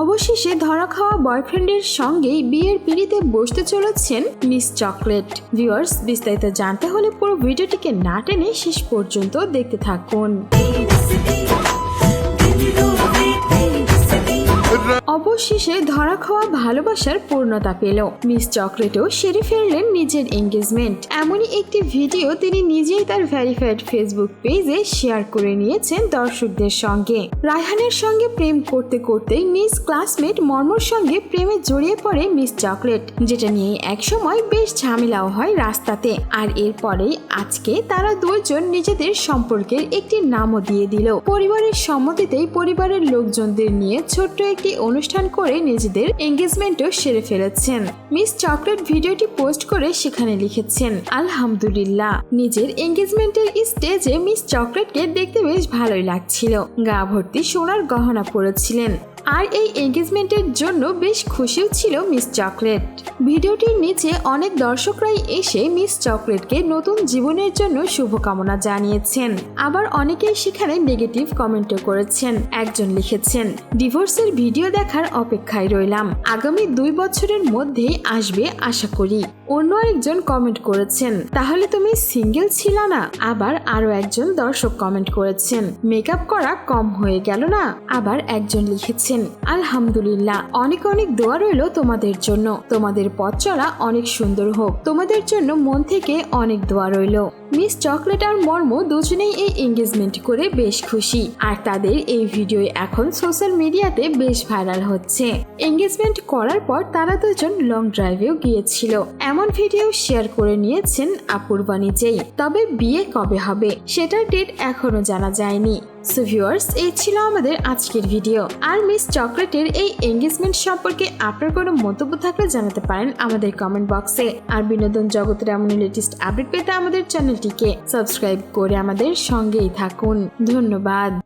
অবশেষে ধরা খাওয়া বয়ফ্রেন্ডের সঙ্গেই বিয়ের পিঁড়িতে বসতে চলেছেন মিস চকলেট। ভিউয়ার্স, বিস্তারিত জানতে হলে পুরো ভিডিওটিকে না টেনে শেষ পর্যন্ত দেখতে থাকুন। অবশেষে ধরা খাওয়া ভালোবাসার পূর্ণতা পেল। মিস চকলেটও সেরে ফেললেন নিজের এঙ্গেজমেন্ট। এমনই একটি ভিডিও তিনি নিজেই তার ভেরিফাইড ফেসবুক পেজে শেয়ার করে নিয়েছেন দর্শকদের সঙ্গে। রায়হানের সঙ্গে প্রেম করতে করতেই মিস ক্লাসমেট মর্মর সঙ্গে প্রেমে জড়িয়ে পড়ে মিস চকলেট, যেটা নিয়ে একসময় বেশ ঝামেলাও হয় রাস্তাতে। আর এরপরেই আজকে তারা দুইজন নিজেদের সম্পর্কের একটি নামও দিয়ে দিল। পরিবারের সম্মতিতেই পরিবারের লোকজনদের নিয়ে ছোট্ট একটি অনুষ্ঠান করে নিজেদের এঙ্গেজমেন্টও সেরে ফেলেছেন। মিস চকলেট ভিডিওটি পোস্ট করে সেখানে লিখেছেন, আলহামদুলিল্লাহ। নিজের এঙ্গেজমেন্টের স্টেজে মিস চকলেটকে দেখতে বেশ ভালোই লাগছিল। গা ভর্তি সোনার গহনা পরেছিলেন আর এই এঙ্গেজমেন্টের জন্য বেশ খুশিও ছিল মিস চকলেট। ভিডিওটির নিচে অনেক দর্শকরাই এসে মিস চকলেটকে নতুন জীবনের জন্য শুভকামনা জানিয়েছেন। আবার অনেকেই সেখানে নেগেটিভ কমেন্টও করেছেন। একজন লিখেছেন, ডিভোর্সের ভিডিও দেখার অপেক্ষায় রইলাম, আগামী 2 বছরের মধ্যেই আসবে আশা করি। অন্য আরেকজন কমেন্ট করেছেন, তাহলে তুমি সিঙ্গেল ছিল না? আবার আরো একজন দর্শক কমেন্ট করেছেন, মেকআপ করা কম হয়ে গেল না? আবার একজন লিখেছেন, আলহামদুলিল্লাহ, অনেক অনেক দোয়া রইল তোমাদের জন্য, তোমাদের পথ চলা অনেক সুন্দর হোক, তোমাদের জন্য মন থেকে অনেক দোয়া রইল। মিস চকলেট আর মর্ম দুজনেই এই এঙ্গেজমেন্ট করে বেশ খুশি, আর তাদের এই ভিডিও এখন সোশ্যাল মিডিয়াতে বেশ ভাইরাল হচ্ছে। এঙ্গেজমেন্ট করার পর তারা দুজন লং ড্রাইভেও গিয়েছিল, এমন ভিডিও শেয়ার করে নিয়েছেন অপূর্বা নিজেই। তবে বিয়ে কবে হবে সেটার ডেট এখনো জানা যায়নি। সো ভিউয়ার্স, এই ছিল আমাদের আজকের ভিডিও। আর মিস চকলেটের এই এঙ্গেজমেন্ট সম্পর্কে আপনার কোনো মন্তব্য থাকলে জানাতে পারেন আমাদের কমেন্ট বক্সে। আর বিনোদন জগতের এমন লেটেস্ট আপডেট পেতে আমাদের চ্যানেলটিকে সাবস্ক্রাইব করে আমাদের সঙ্গেই থাকুন। ধন্যবাদ।